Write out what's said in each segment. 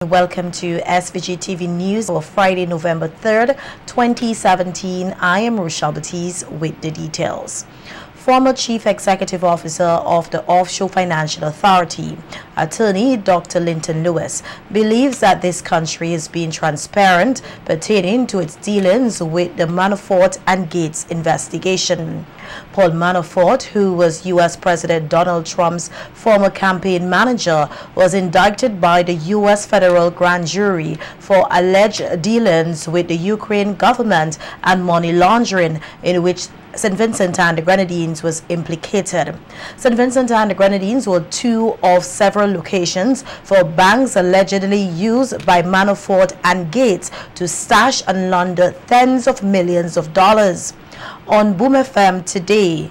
Welcome to SVG-TV News for Friday, November 3rd, 2017. I am Rochelle Baptiste with the details. Former Chief Executive Officer of the Offshore Financial Authority, Attorney Dr. Linton Lewis, believes that this country is being transparent pertaining to its dealings with the Manafort and Gates investigation. Paul Manafort, who was U.S. President Donald Trump's former campaign manager, was indicted by the U.S. federal grand jury for alleged dealings with the Ukraine government and money laundering, in which St. Vincent and the Grenadines was implicated. St. Vincent and the Grenadines were two of several locations for banks allegedly used by Manafort and Gates to stash and launder tens of millions of dollars. On Boom FM today,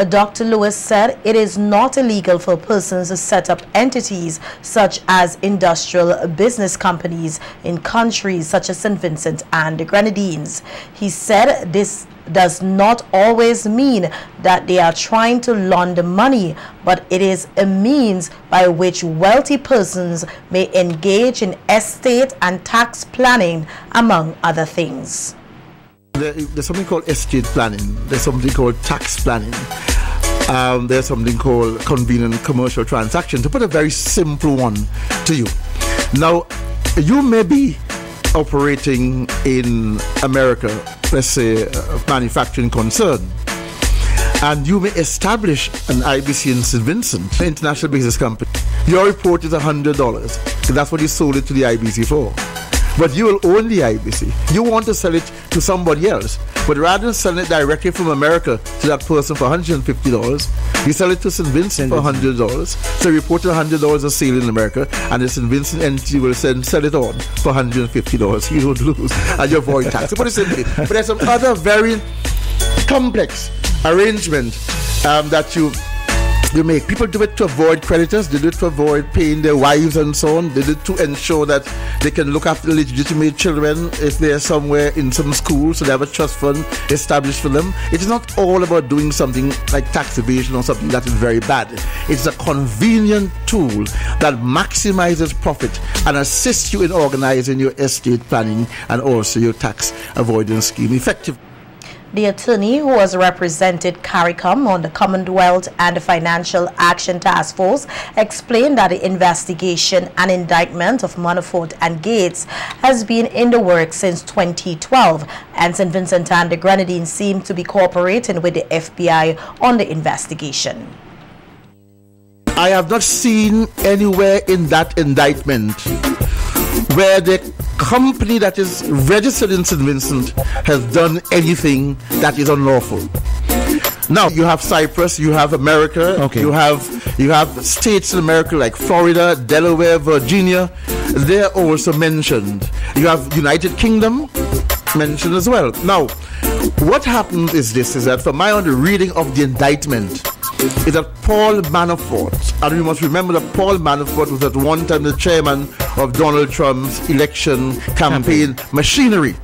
Dr. Lewis said it is not illegal for persons to set up entities such as industrial business companies in countries such as St. Vincent and the Grenadines. He said this does not always mean that they are trying to launder money, but it is a means by which wealthy persons may engage in estate and tax planning, among other things. There's something called estate planning. There's something called tax planning. There's something called convenient commercial transaction. To put a very simple one to you. Now, you may be operating in America, let's say a manufacturing concern, and you may establish an IBC in St. Vincent, an international business company. Your report is $100. That's what you sold it to the IBC for. But you will own the IBC. You want to sell it to somebody else. But rather than selling it directly from America to that person for $150, you sell it to St. Vincent for $100. So you report $100 a sale in America, and the St. Vincent entity will sell it on for $150. You don't lose, and you avoid tax. So put it simply. But there's some other very complex arrangement that you make. People do it to avoid creditors, they do it to avoid paying their wives and so on. They do it to ensure that they can look after legitimate children if they're somewhere in some school, so they have a trust fund established for them. It is not all about doing something like tax evasion or something that is very bad. It's a convenient tool that maximizes profit and assists you in organizing your estate planning and also your tax avoidance scheme effectively. The attorney, who has represented CARICOM on the Commonwealth and the Financial Action Task Force, explained that the investigation and indictment of Manafort and Gates has been in the works since 2012, and St. Vincent and the Grenadines seem to be cooperating with the FBI on the investigation. I have not seen anywhere in that indictment where the company that is registered in St. Vincent has done anything that is unlawful. Now you have Cyprus, you have America, okay. you have states in America like Florida, Delaware, Virginia. They're also mentioned. You have United Kingdom mentioned as well. Now, what happens is that from my own reading of the indictment, is that Paul Manafort, and we must remember that Paul Manafort was at one time the chairman of Donald Trump's election campaign machinery.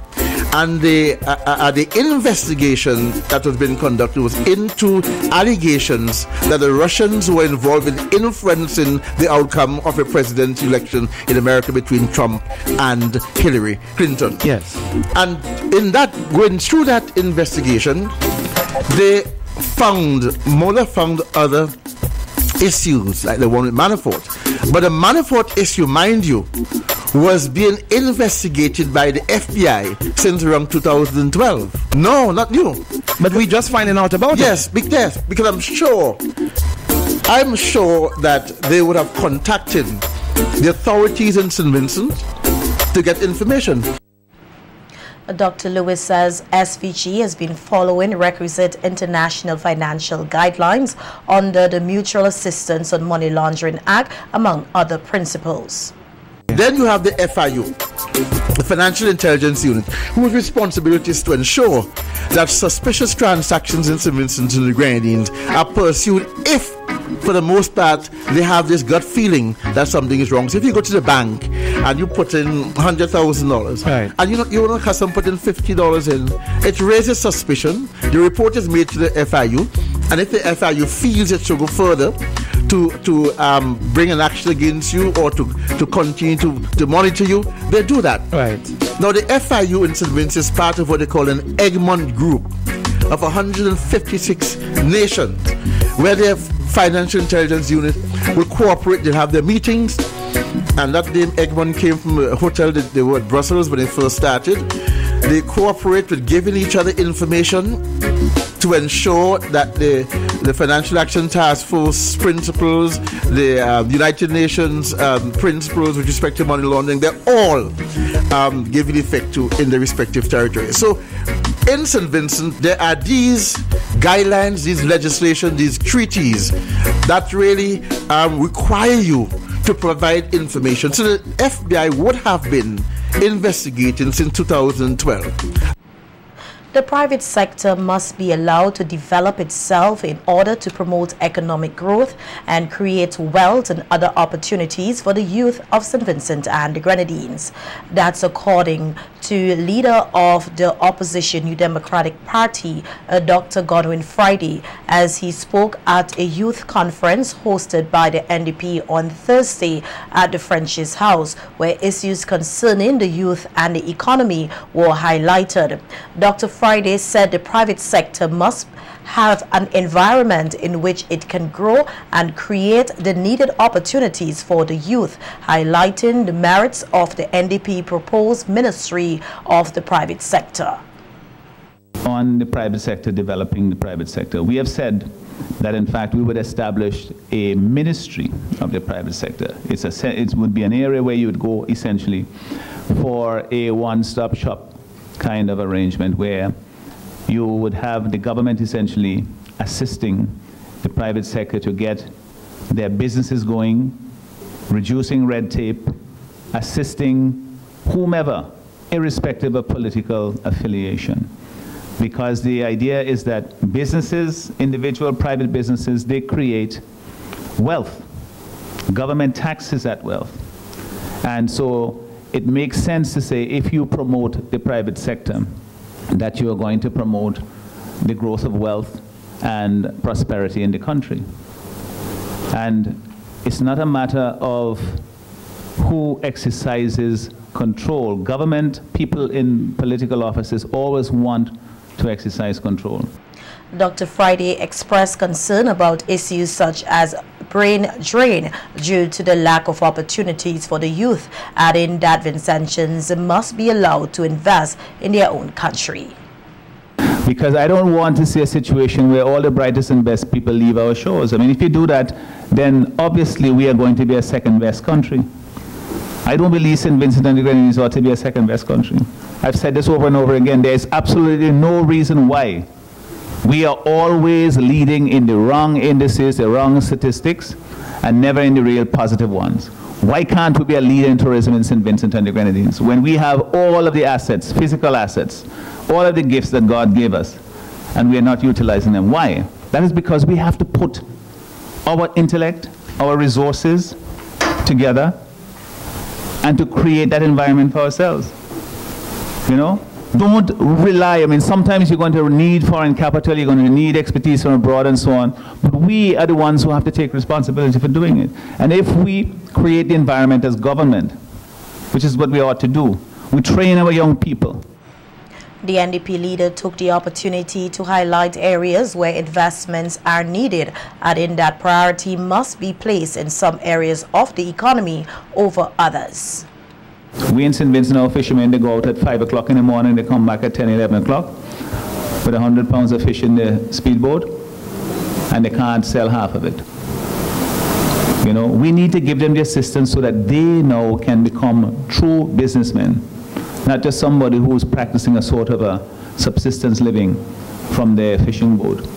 And the investigation that was being conducted was into allegations that the Russians were involved in influencing the outcome of a presidential election in America between Trump and Hillary Clinton. Yes. And in that, going through that investigation, Mueller found other issues like the one with Manafort. But the Manafort issue, mind you, was being investigated by the FBI since around 2012. No, not new. But we just finding out about it. Yes, because I'm sure that they would have contacted the authorities in St. Vincent to get information. Dr. Lewis says SVG has been following requisite international financial guidelines under the Mutual Assistance on Money Laundering Act, among other principles. Then you have the FIU, the Financial Intelligence Unit, whose responsibility is to ensure that suspicious transactions in St. Vincent and the Grenadines are pursued if, for the most part, they have this gut feeling that something is wrong. So if you go to the bank and you put in $100,000, right, and you want to custom put in $50 in, it raises suspicion. The report is made to the FIU, and if the FIU feels it should go further, to bring an action against you or to continue to monitor you, they do that. Right. Now the FIU in St. Vincent is part of what they call an Egmont group of 156 nations, where their financial intelligence unit will cooperate. They'll have their meetings, and that name Egmont came from a hotel that they were at Brussels when they first started. They cooperate with giving each other information to ensure that the Financial Action Task Force principles, the United Nations principles with respect to money laundering, they're all giving effect to in the respective territories. So in St. Vincent, there are these guidelines, these legislation, these treaties that really require you to provide information. So the FBI would have been investigating since 2012. The private sector must be allowed to develop itself in order to promote economic growth and create wealth and other opportunities for the youth of St. Vincent and the Grenadines. That's according to leader of the opposition New Democratic Party, Dr. Godwin Friday, as he spoke at a youth conference hosted by the NDP on Thursday at the French's House, where issues concerning the youth and the economy were highlighted. Dr. Friday said the private sector must have an environment in which it can grow and create the needed opportunities for the youth, highlighting the merits of the NDP proposed Ministry of the Private Sector. On the private sector, developing the private sector, we have said that in fact we would establish a ministry of the private sector. It would be an area where you would go essentially for a one-stop shop kind of arrangement where you would have the government essentially assisting the private sector to get their businesses going, reducing red tape, assisting whomever, irrespective of political affiliation. Because the idea is that businesses, individual private businesses, they create wealth. Government taxes that wealth. And so it makes sense to say if you promote the private sector, that you are going to promote the growth of wealth and prosperity in the country. And it's not a matter of who exercises control. Government, people in political offices always want to exercise control. Dr. Friday expressed concern about issues such as brain drain due to the lack of opportunities for the youth, adding that Vincentians must be allowed to invest in their own country. Because I don't want to see a situation where all the brightest and best people leave our shores. I mean, if you do that, then obviously we are going to be a second-best country. I don't believe St. Vincent and the Grenadines ought to be a second-best country. I've said this over and over again. There is absolutely no reason why we are always leading in the wrong indices, the wrong statistics, and never in the real positive ones. Why can't we be a leader in tourism in St. Vincent and the Grenadines when we have all of the assets, physical assets, all of the gifts that God gave us, and we are not utilizing them? Why? That is because we have to put our intellect, our resources together and to create that environment for ourselves. You know? Don't rely, I mean, sometimes you're going to need foreign capital, you're going to need expertise from abroad and so on, but we are the ones who have to take responsibility for doing it. And if we create the environment as government, which is what we ought to do, we train our young people. The NDP leader took the opportunity to highlight areas where investments are needed, adding that priority must be placed in some areas of the economy over others. We in St. Vincent, our fishermen, they go out at 5 o'clock in the morning, they come back at 10, 11 o'clock with 100 pounds of fish in the speedboat, and they can't sell half of it. You know, we need to give them the assistance so that they now can become true businessmen, not just somebody who's practicing a sort of a subsistence living from their fishing boat.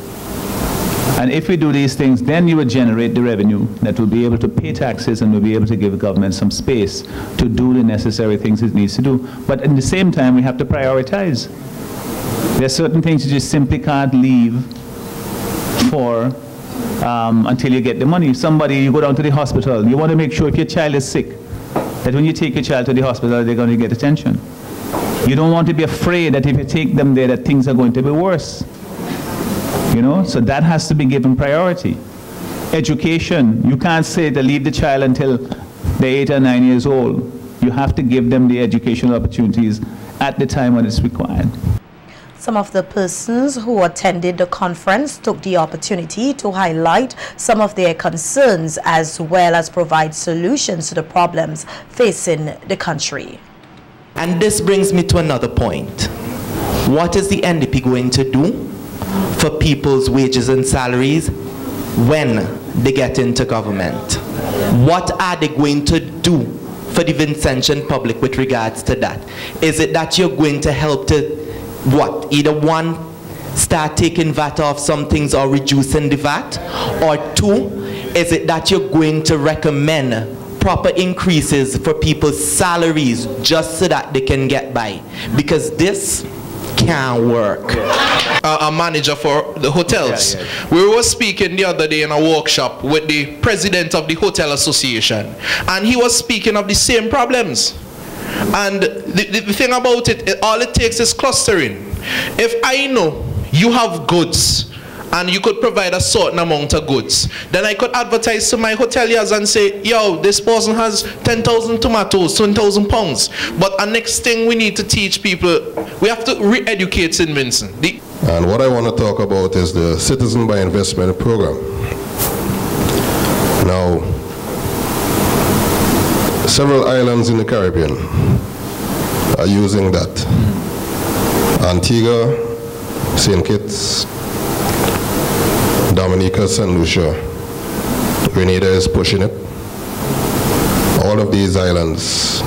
And if we do these things, then you will generate the revenue that will be able to pay taxes and will be able to give government some space to do the necessary things it needs to do. But at the same time, we have to prioritize. There are certain things you just simply can't leave for until you get the money. Somebody, you go down to the hospital, you want to make sure if your child is sick, that when you take your child to the hospital, they're going to get attention. You don't want to be afraid that if you take them there, that things are going to be worse. You know, so that has to be given priority. Education, you can't say to leave the child until they're 8 or 9 years old. You have to give them the educational opportunities at the time when it's required. Some of the persons who attended the conference took the opportunity to highlight some of their concerns as well as provide solutions to the problems facing the country. And this brings me to another point. What is the NDP going to do for people's wages and salaries when they get into government? What are they going to do for the Vincentian public with regards to that? Is it that you're going to help to, what, either one, start taking VAT off some things or reducing the VAT? Or two, is it that you're going to recommend proper increases for people's salaries just so that they can get by? Because this can't work. A manager for the hotels. We were speaking the other day in a workshop with the president of the Hotel Association, and he was speaking of the same problems. And the thing about it, all it takes is clustering. If I know you have goods and you could provide a certain amount of goods, then I could advertise to my hoteliers and say, yo, this person has 10,000 tomatoes, 20,000 pounds. But the next thing we need to teach people, we have to re-educate St. Vincent. And what I want to talk about is the Citizen by Investment program. Now, several islands in the Caribbean are using that. Antigua, St. Kitts, Dominica, St. Lucia, Grenada is pushing it. All of these islands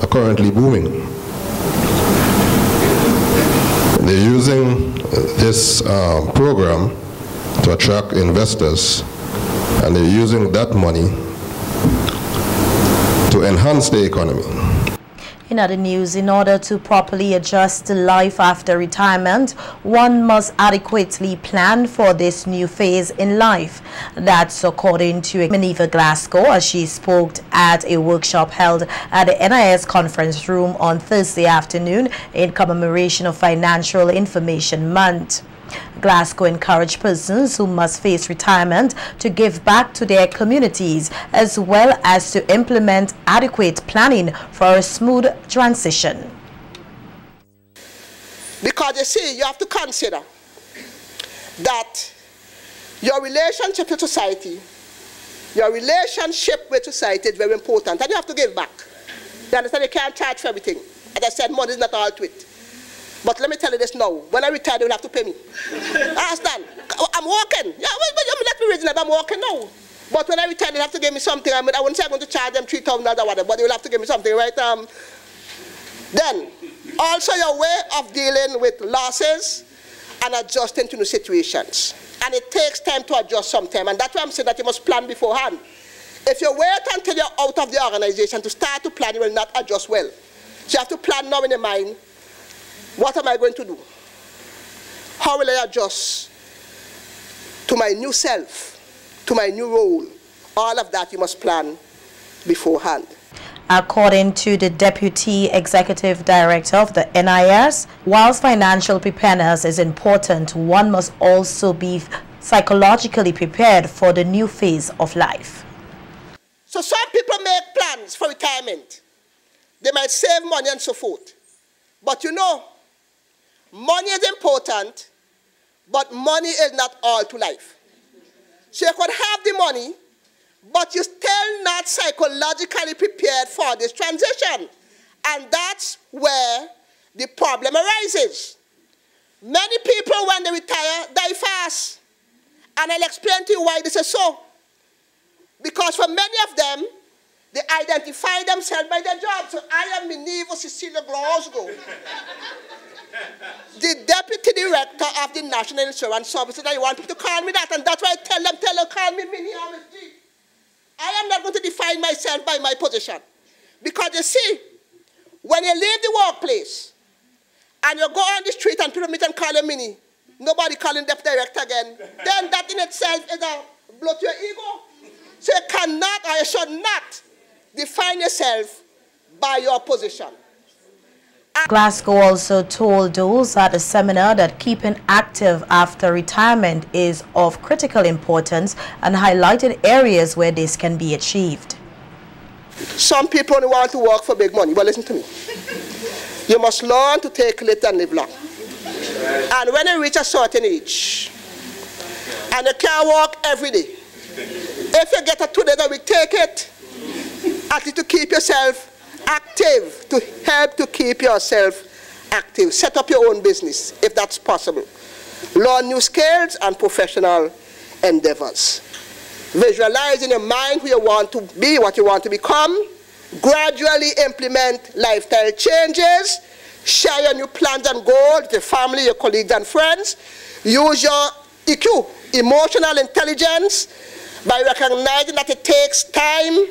are currently booming. They're using this program to attract investors, and they're using that money to enhance the economy. In other news, in order to properly adjust to life after retirement, one must adequately plan for this new phase in life. That's according to Minerva Glasgow as she spoke at a workshop held at the NIS conference room on Thursday afternoon in commemoration of Financial Information Month. Glasgow encouraged persons who must face retirement to give back to their communities as well as to implement adequate planning for a smooth transition. Because you see, you have to consider that your relationship with society, your relationship with society is very important, and you have to give back. You understand? You can't charge for everything. As I said, money is not all to it. But let me tell you this now. When I retire, they will have to pay me. Understand? I'm working. Yeah, let me reason I'm working now. But when I retire, they have to give me something. I wouldn't say I'm going to charge them $3,000 or whatever, but they will have to give me something, right? Then, also your way of dealing with losses and adjusting to new situations. And it takes time to adjust sometime. And that's why I'm saying that you must plan beforehand. If you wait until you're out of the organization to start to plan, you will not adjust well. So you have to plan now in your mind. What am I going to do? How will I adjust to my new self, to my new role? All of that you must plan beforehand. According to the Deputy Executive Director of the NIS, whilst financial preparedness is important, one must also be psychologically prepared for the new phase of life. So some people make plans for retirement. They might save money and so forth. But you know, money is important, but money is not all to life. So you could have the money, but you're still not psychologically prepared for this transition. And that's where the problem arises. Many people, when they retire, die fast. And I'll explain to you why this is so. Because for many of them, they identify themselves by their job. So I am Minerva Cecilia Glasgow, the Deputy Director of the National Insurance Service. And I want people to call me that. And that's why I tell them, call me Minnie MSG. I am not going to define myself by my position. Because you see, when you leave the workplace and you go on the street and people meet and call you Minnie, nobody calling Deputy Director again, then that in itself is a blow to your ego. So you cannot or you should not define yourself by your position. Glasgow also told those at the seminar that keeping active after retirement is of critical importance and highlighted areas where this can be achieved. Some people only want to work for big money, but listen to me. You must learn to take little and live long. And when you reach a certain age, and you can't walk every day, if you get a 2 days a week, take it. At least to keep yourself active, to help to keep yourself active. Set up your own business, if that's possible. Learn new skills and professional endeavors. Visualize in your mind who you want to be, what you want to become. Gradually implement lifestyle changes. Share your new plans and goals with your family, your colleagues and friends. Use your EQ, emotional intelligence, by recognizing that it takes time,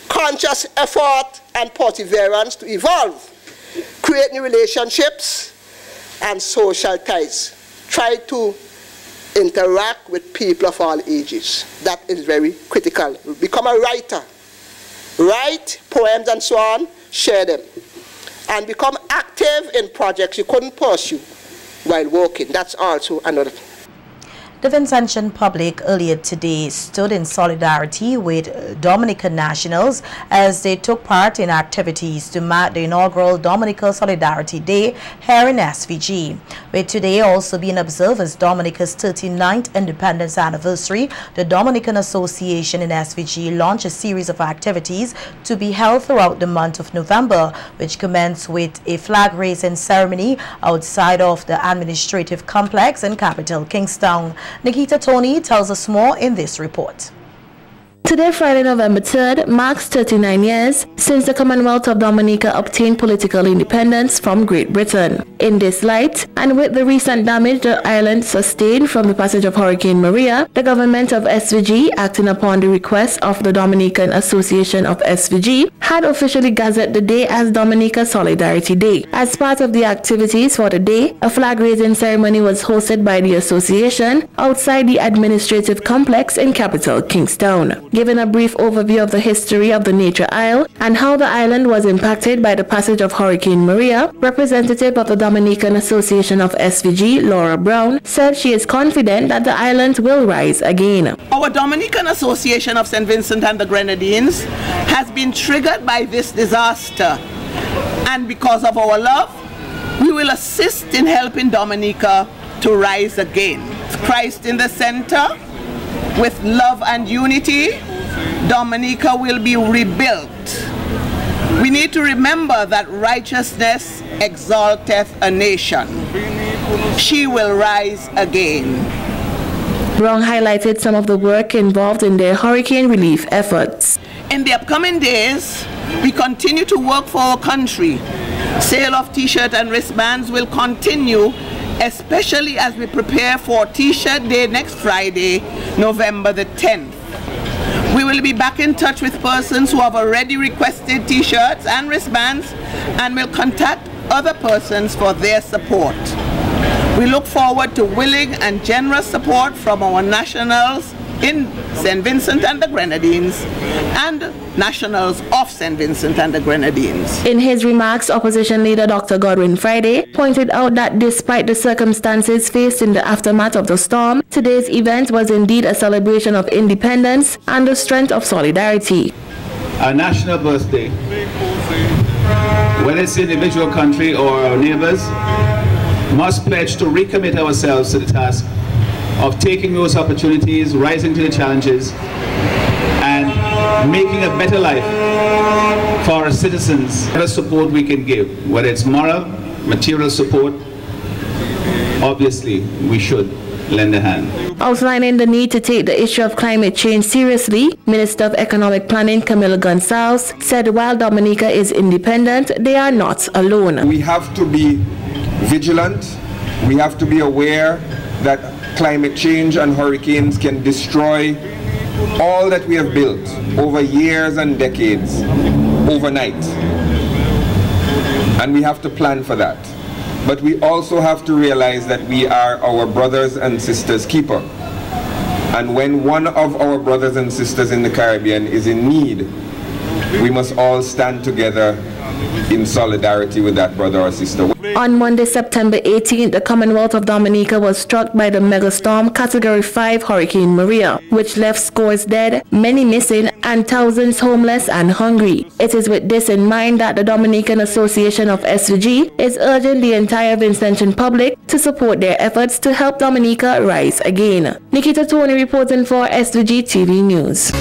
conscious effort, and perseverance to evolve. Create new relationships and social ties. Try to interact with people of all ages. That is very critical. Become a writer. Write poems and so on, share them. And become active in projects you couldn't pursue while working. That's also another thing. The Vincentian public earlier today stood in solidarity with Dominican nationals as they took part in activities to mark the inaugural Dominican Solidarity Day here in SVG. With today also being observed as Dominica's 39th independence anniversary, the Dominican Association in SVG launched a series of activities to be held throughout the month of November, which commenced with a flag-raising ceremony outside of the administrative complex in capital Kingstown. Nikita Tony tells us more in this report. Today, Friday, November 3rd, marks 39 years since the Commonwealth of Dominica obtained political independence from Great Britain. In this light, and with the recent damage the island sustained from the passage of Hurricane Maria, the government of SVG, acting upon the request of the Dominican Association of SVG, had officially gazetted the day as Dominica Solidarity Day. As part of the activities for the day, a flag-raising ceremony was hosted by the association outside the administrative complex in capital Kingstown. Given a brief overview of the history of the Nature Isle and how the island was impacted by the passage of Hurricane Maria, representative of the Dominican Association of SVG, Laura Brown, said she is confident that the island will rise again. Our Dominican Association of St. Vincent and the Grenadines has been triggered by this disaster, and because of our love, we will assist in helping Dominica to rise again. Christ in the center, with love and unity, Dominica will be rebuilt. We need to remember that righteousness exalteth a nation. She will rise again. Brown highlighted some of the work involved in their hurricane relief efforts. In the upcoming days, we continue to work for our country. Sale of T-shirt and wristbands will continue, especially as we prepare for T-shirt Day next Friday, November the 10th. We will be back in touch with persons who have already requested T-shirts and wristbands and will contact other persons for their support. We look forward to willing and generous support from our nationals in St. Vincent and the Grenadines and nationals of St. Vincent and the Grenadines. In his remarks, opposition leader Dr. Godwin Friday pointed out that despite the circumstances faced in the aftermath of the storm, today's event was indeed a celebration of independence and the strength of solidarity. Our national birthday, whether it's individual country or our neighbors, must pledge to recommit ourselves to the task of taking those opportunities, rising to the challenges, and making a better life for our citizens. Whatever support we can give, whether it's moral, material support, obviously we should lend a hand. Outlining the need to take the issue of climate change seriously, Minister of Economic Planning Camilo Gonzalez said while Dominica is independent, they are not alone. We have to be vigilant. We have to be aware that climate change and hurricanes can destroy all that we have built over years and decades overnight. And we have to plan for that. But we also have to realize that we are our brothers and sisters' keeper. And when one of our brothers and sisters in the Caribbean is in need, we must all stand together in solidarity with that brother or sister. On Monday, September 18th, the Commonwealth of Dominica was struck by the megastorm Category 5 Hurricane Maria, which left scores dead, many missing, and thousands homeless and hungry. It is with this in mind that the Dominican Association of SVG is urging the entire Vincentian public to support their efforts to help Dominica rise again. Nikita Tony reporting for SVG-TV News.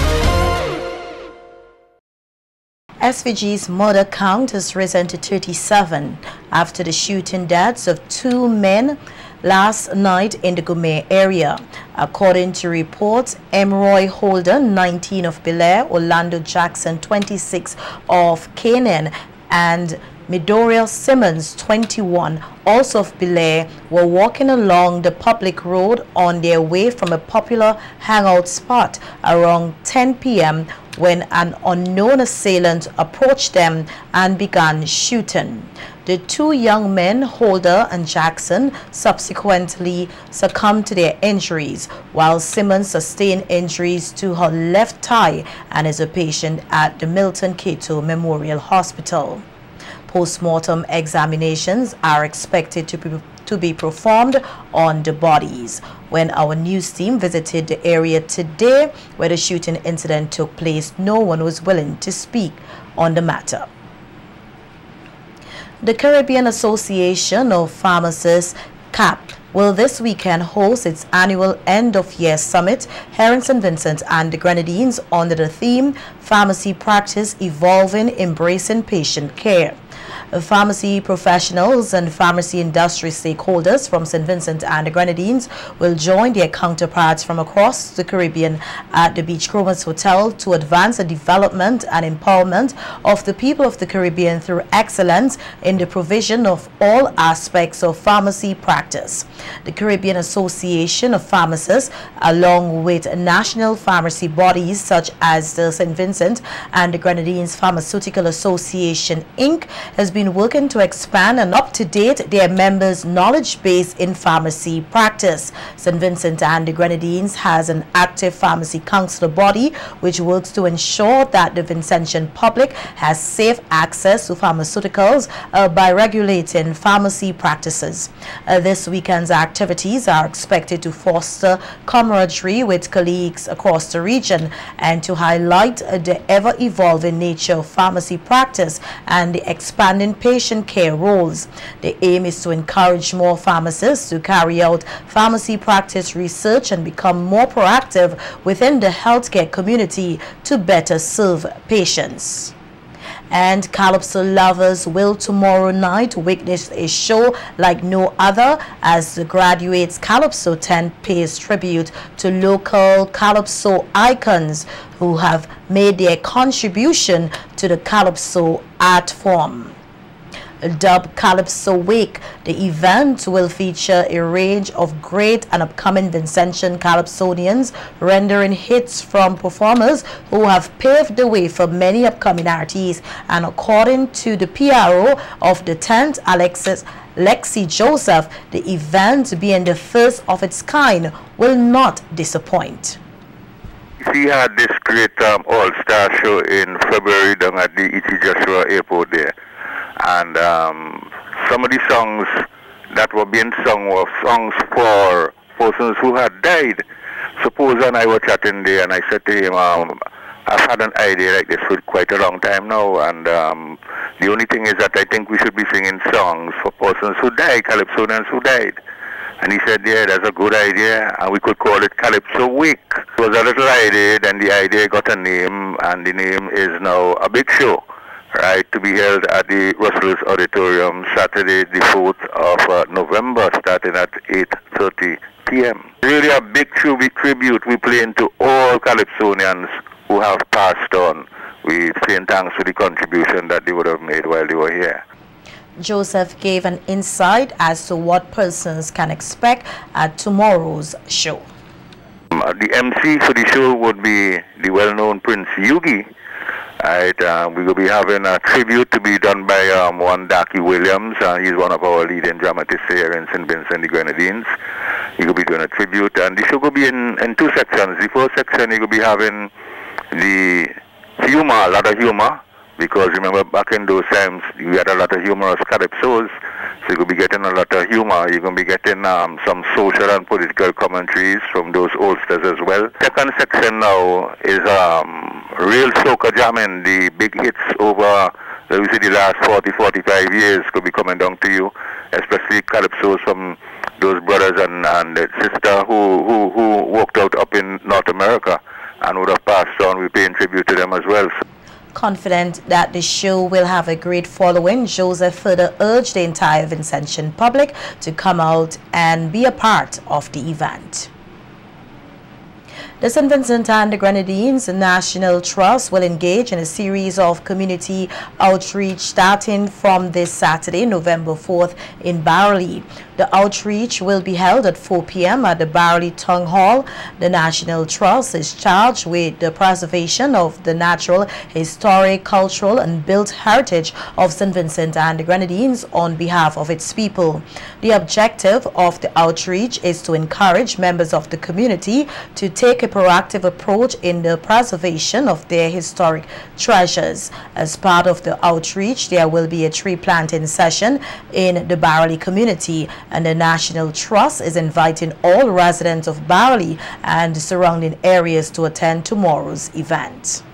SVG's murder count has risen to 37 after the shooting deaths of 2 men last night in the Gourmet area. According to reports, Emroy Holden, 19 of Belair, Orlando Jackson, 26 of Canaan, and Midoriel Simmons, 21, also of Belair, were walking along the public road on their way from a popular hangout spot around 10 p.m. when an unknown assailant approached them and began shooting. The 2 young men, Holder and Jackson, subsequently succumbed to their injuries, while Simmons sustained injuries to her left thigh and is a patient at the Milton Cato Memorial Hospital. Post-mortem examinations are expected to be performed on the bodies. When our news team visited the area today where the shooting incident took place, no one was willing to speak on the matter. The Caribbean Association of Pharmacists, CAP, will this weekend host its annual end-of-year summit here in St. Vincent and the Grenadines under the theme Pharmacy Practice Evolving, Embracing Patient Care. Pharmacy professionals and pharmacy industry stakeholders from St. Vincent and the Grenadines will join their counterparts from across the Caribbean at the Beachcombers Hotel to advance the development and empowerment of the people of the Caribbean through excellence in the provision of all aspects of pharmacy practice. The Caribbean Association of Pharmacists, along with national pharmacy bodies such as the St. Vincent and the Grenadines Pharmaceutical Association, Inc., has been working to expand and up-to-date their members' knowledge base in pharmacy practice. St. Vincent and the Grenadines has an active pharmacy council body which works to ensure that the Vincentian public has safe access to pharmaceuticals by regulating pharmacy practices. This weekend's activities are expected to foster camaraderie with colleagues across the region and to highlight the ever-evolving nature of pharmacy practice and the expanding patient care roles. The aim is to encourage more pharmacists to carry out pharmacy practice research and become more proactive within the healthcare community to better serve patients. And Calypso lovers will tomorrow night witness a show like no other as the Graduates Calypso tent pays tribute to local Calypso icons who have made their contribution to the Calypso art form. Dubbed Calypso Week, the event will feature a range of great and upcoming Vincentian Calypsonians, rendering hits from performers who have paved the way for many upcoming artists. And according to the PRO of the tent, Lexi Joseph, the event, being the first of its kind, will not disappoint. We had this great all-star show in February down at the E.T. Joshua Airport there. And some of the songs that were being sung were songs for persons who had died. Suppose and I were chatting there and I said to him, I've had an idea like this for quite a long time now, and the only thing is that I think we should be singing songs for persons who died, Calypsonians who died. And he said, yeah, that's a good idea, and we could call it Calypso Week. It was a little idea, then the idea got a name, and the name is now a big show. Right, to be held at the Russell's Auditorium Saturday the 4th of November starting at 8:30 p.m. Really a big tribute we playing to all Calypsonians who have passed on. We saying thanks for the contribution that they would have made while they were here. Joseph gave an insight as to what persons can expect at tomorrow's show. The MC for the show would be the well-known Prince Yugi. Right, we will be having a tribute to be done by one Darky Williams. He's one of our leading dramatists here in St. Vincent the Grenadines. He will be doing a tribute, and the show will be in 2 sections. The first section, he will be having the humor, a lot of humor, because remember back in those times we had a lot of humorous calypsos, so you could be getting a lot of humor. You're going to be getting some social and political commentaries from those oldsters as well. Second section now is real soca jamming. The big hits over the last 40-45 years could be coming down to you, especially calypsos from those brothers and the sister who walked out up in North America and would have passed on. We're paying tribute to them as well. Confident that the show will have a great following, Joseph further urged the entire Vincentian public to come out and be a part of the event. The St. Vincent and the Grenadines National Trust will engage in a series of community outreach starting from this Saturday, November 4th in Barley. The outreach will be held at 4 p.m. at the Barley Town Hall. The National Trust is charged with the preservation of the natural, historic, cultural and built heritage of St. Vincent and the Grenadines on behalf of its people. The objective of the outreach is to encourage members of the community to take a proactive approach in the preservation of their historic treasures. As part of the outreach, there will be a tree planting session in the Barley community, and the National Trust is inviting all residents of Barley and the surrounding areas to attend tomorrow's event.